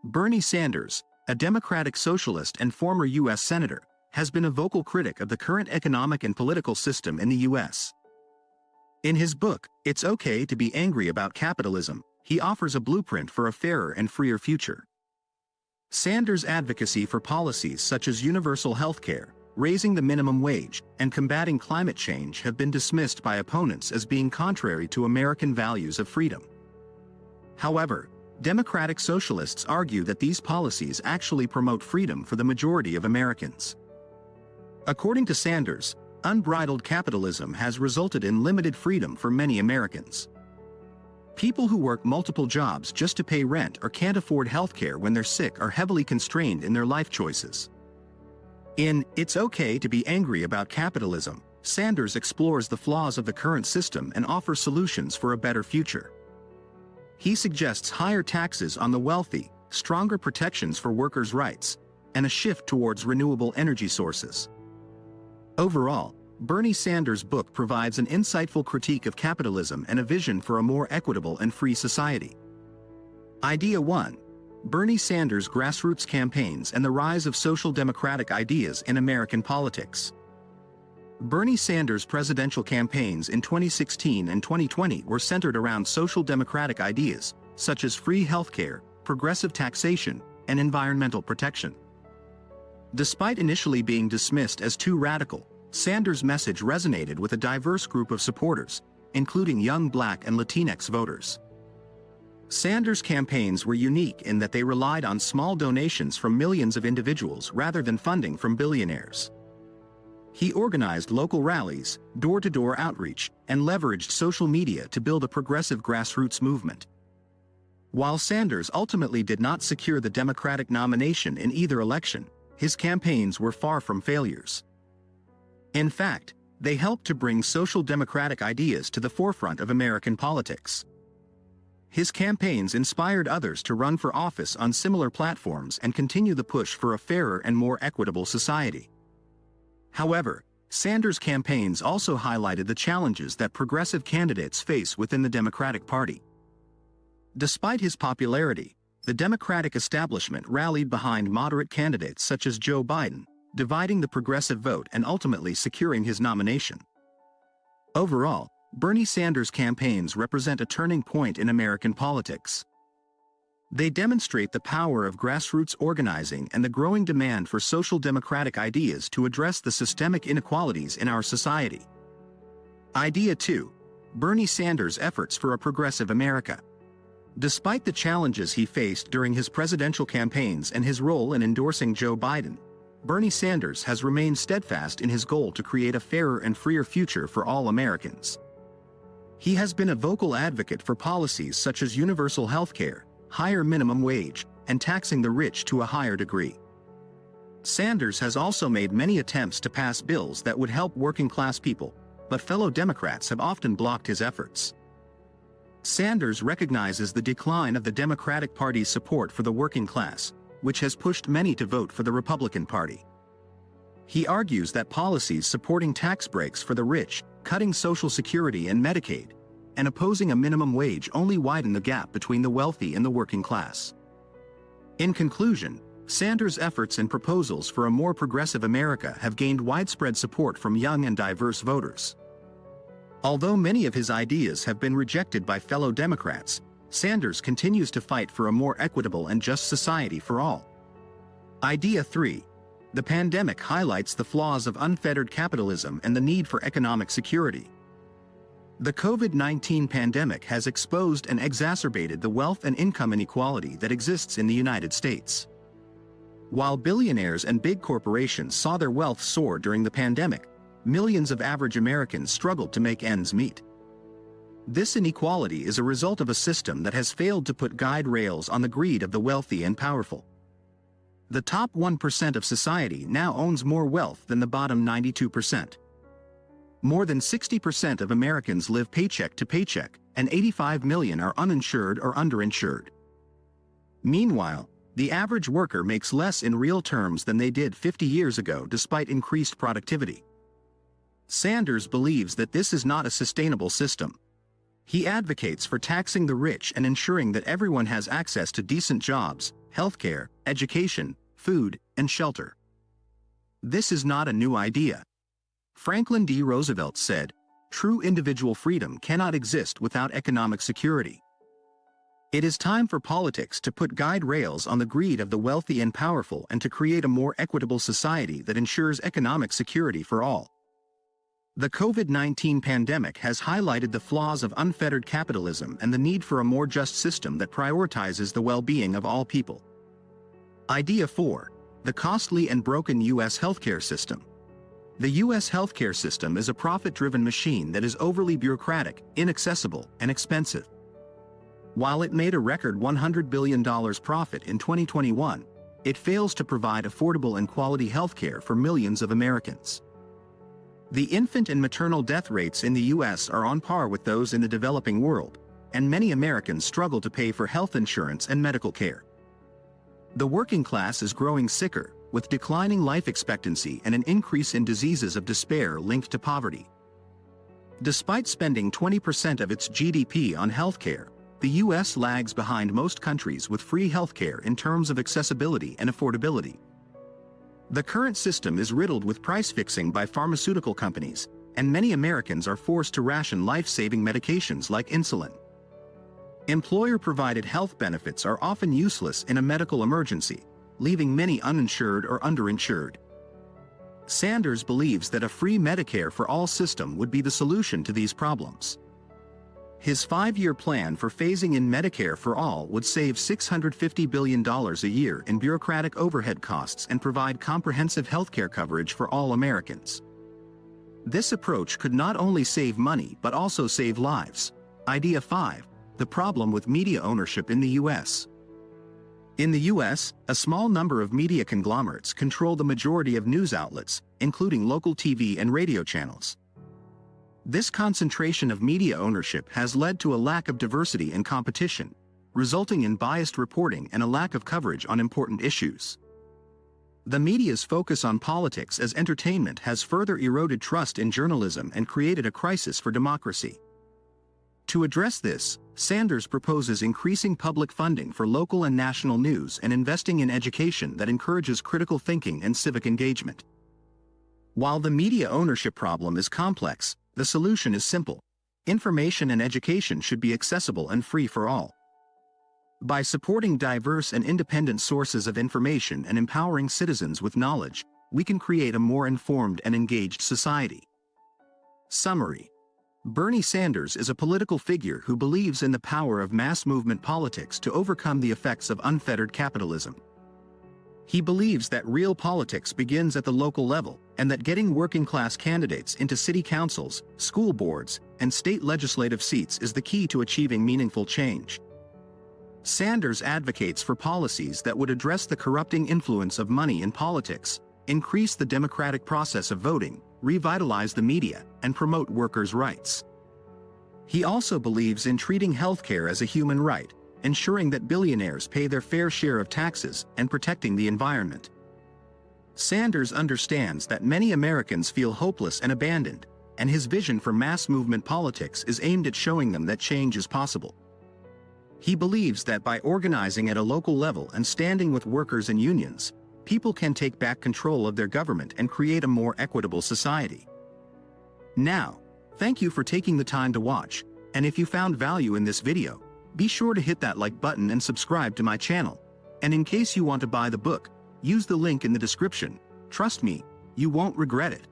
Bernie Sanders, a Democratic socialist and former U.S. Senator, has been a vocal critic of the current economic and political system in the U.S. In his book, It's Okay to Be Angry About Capitalism, he offers a blueprint for a fairer and freer future. Sanders' advocacy for policies such as universal health care, raising the minimum wage, and combating climate change have been dismissed by opponents as being contrary to American values of freedom. However, Democratic socialists argue that these policies actually promote freedom for the majority of Americans. According to Sanders, unbridled capitalism has resulted in limited freedom for many Americans. People who work multiple jobs just to pay rent or can't afford health care when they're sick are heavily constrained in their life choices. In It's Okay to Be Angry About Capitalism, Sanders explores the flaws of the current system and offers solutions for a better future. He suggests higher taxes on the wealthy, stronger protections for workers' rights, and a shift towards renewable energy sources. Overall, Bernie Sanders' book provides an insightful critique of capitalism and a vision for a more equitable and free society. Idea 1. Bernie Sanders' grassroots campaigns and the rise of social democratic ideas in American politics. Bernie Sanders' presidential campaigns in 2016 and 2020 were centered around social democratic ideas, such as free healthcare, progressive taxation, and environmental protection. Despite initially being dismissed as too radical, Sanders' message resonated with a diverse group of supporters, including young Black and Latinx voters. Sanders' campaigns were unique in that they relied on small donations from millions of individuals rather than funding from billionaires. He organized local rallies, door-to-door outreach, and leveraged social media to build a progressive grassroots movement. While Sanders ultimately did not secure the Democratic nomination in either election, his campaigns were far from failures. In fact, they helped to bring social democratic ideas to the forefront of American politics. His campaigns inspired others to run for office on similar platforms and continue the push for a fairer and more equitable society. However, Sanders' campaigns also highlighted the challenges that progressive candidates face within the Democratic Party. Despite his popularity, the Democratic establishment rallied behind moderate candidates such as Joe Biden, dividing the progressive vote and ultimately securing his nomination. Overall, Bernie Sanders' campaigns represent a turning point in American politics. They demonstrate the power of grassroots organizing and the growing demand for social democratic ideas to address the systemic inequalities in our society. Idea 2. Bernie Sanders' efforts for a progressive America. Despite the challenges he faced during his presidential campaigns and his role in endorsing Joe Biden, Bernie Sanders has remained steadfast in his goal to create a fairer and freer future for all Americans. He has been a vocal advocate for policies such as universal health care, higher minimum wage, and taxing the rich to a higher degree. Sanders has also made many attempts to pass bills that would help working-class people, but fellow Democrats have often blocked his efforts. Sanders recognizes the decline of the Democratic Party's support for the working class, which has pushed many to vote for the Republican Party. He argues that policies supporting tax breaks for the rich, cutting Social Security and Medicaid, and opposing a minimum wage only widen the gap between the wealthy and the working class. In conclusion, Sanders' efforts and proposals for a more progressive America have gained widespread support from young and diverse voters. Although many of his ideas have been rejected by fellow Democrats, Sanders continues to fight for a more equitable and just society for all. Idea 3. The pandemic highlights the flaws of unfettered capitalism and the need for economic security. The COVID-19 pandemic has exposed and exacerbated the wealth and income inequality that exists in the United States. While billionaires and big corporations saw their wealth soar during the pandemic, millions of average Americans struggled to make ends meet. This inequality is a result of a system that has failed to put guide rails on the greed of the wealthy and powerful. The top 1% of society now owns more wealth than the bottom 92%. More than 60% of Americans live paycheck to paycheck, and 85 million are uninsured or underinsured. Meanwhile, the average worker makes less in real terms than they did 50 years ago despite increased productivity. Sanders believes that this is not a sustainable system. He advocates for taxing the rich and ensuring that everyone has access to decent jobs, healthcare, education, food, and shelter. This is not a new idea. Franklin D. Roosevelt said, "True individual freedom cannot exist without economic security." It is time for politics to put guide rails on the greed of the wealthy and powerful and to create a more equitable society that ensures economic security for all. The COVID-19 pandemic has highlighted the flaws of unfettered capitalism and the need for a more just system that prioritizes the well-being of all people. Idea 4. The costly and broken U.S. healthcare system. The U.S. healthcare system is a profit-driven machine that is overly bureaucratic, inaccessible, and expensive. While it made a record $100 billion profit in 2021, it fails to provide affordable and quality healthcare for millions of Americans. The infant and maternal death rates in the U.S. are on par with those in the developing world, and many Americans struggle to pay for health insurance and medical care. The working class is growing sicker, with declining life expectancy and an increase in diseases of despair linked to poverty. Despite spending 20% of its GDP on healthcare, the U.S. lags behind most countries with free healthcare in terms of accessibility and affordability. The current system is riddled with price fixing by pharmaceutical companies, and many Americans are forced to ration life-saving medications like insulin. Employer-provided health benefits are often useless in a medical emergency, leaving many uninsured or underinsured. Sanders believes that a free Medicare for all system would be the solution to these problems. His 5-year plan for phasing in Medicare for all would save $650 billion a year in bureaucratic overhead costs and provide comprehensive healthcare coverage for all Americans. This approach could not only save money but also save lives. Idea 5. The problem with media ownership in the U.S. In the U.S., a small number of media conglomerates control the majority of news outlets, including local TV and radio channels. This concentration of media ownership has led to a lack of diversity and competition, resulting in biased reporting and a lack of coverage on important issues. The media's focus on politics as entertainment has further eroded trust in journalism and created a crisis for democracy. To address this, Sanders proposes increasing public funding for local and national news and investing in education that encourages critical thinking and civic engagement. While the media ownership problem is complex, the solution is simple. Information and education should be accessible and free for all. By supporting diverse and independent sources of information and empowering citizens with knowledge, we can create a more informed and engaged society. Summary: Bernie Sanders is a political figure who believes in the power of mass movement politics to overcome the effects of unfettered capitalism. He believes that real politics begins at the local level, and that getting working-class candidates into city councils, school boards, and state legislative seats is the key to achieving meaningful change. Sanders advocates for policies that would address the corrupting influence of money in politics, increase the democratic process of voting, revitalize the media, and promote workers' rights. He also believes in treating healthcare as a human right, ensuring that billionaires pay their fair share of taxes, and protecting the environment. Sanders understands that many Americans feel hopeless and abandoned, and his vision for mass movement politics is aimed at showing them that change is possible. He believes that by organizing at a local level and standing with workers and unions, people can take back control of their government and create a more equitable society. Now, thank you for taking the time to watch, and if you found value in this video, be sure to hit that like button and subscribe to my channel. And in case you want to buy the book, use the link in the description. Trust me, you won't regret it.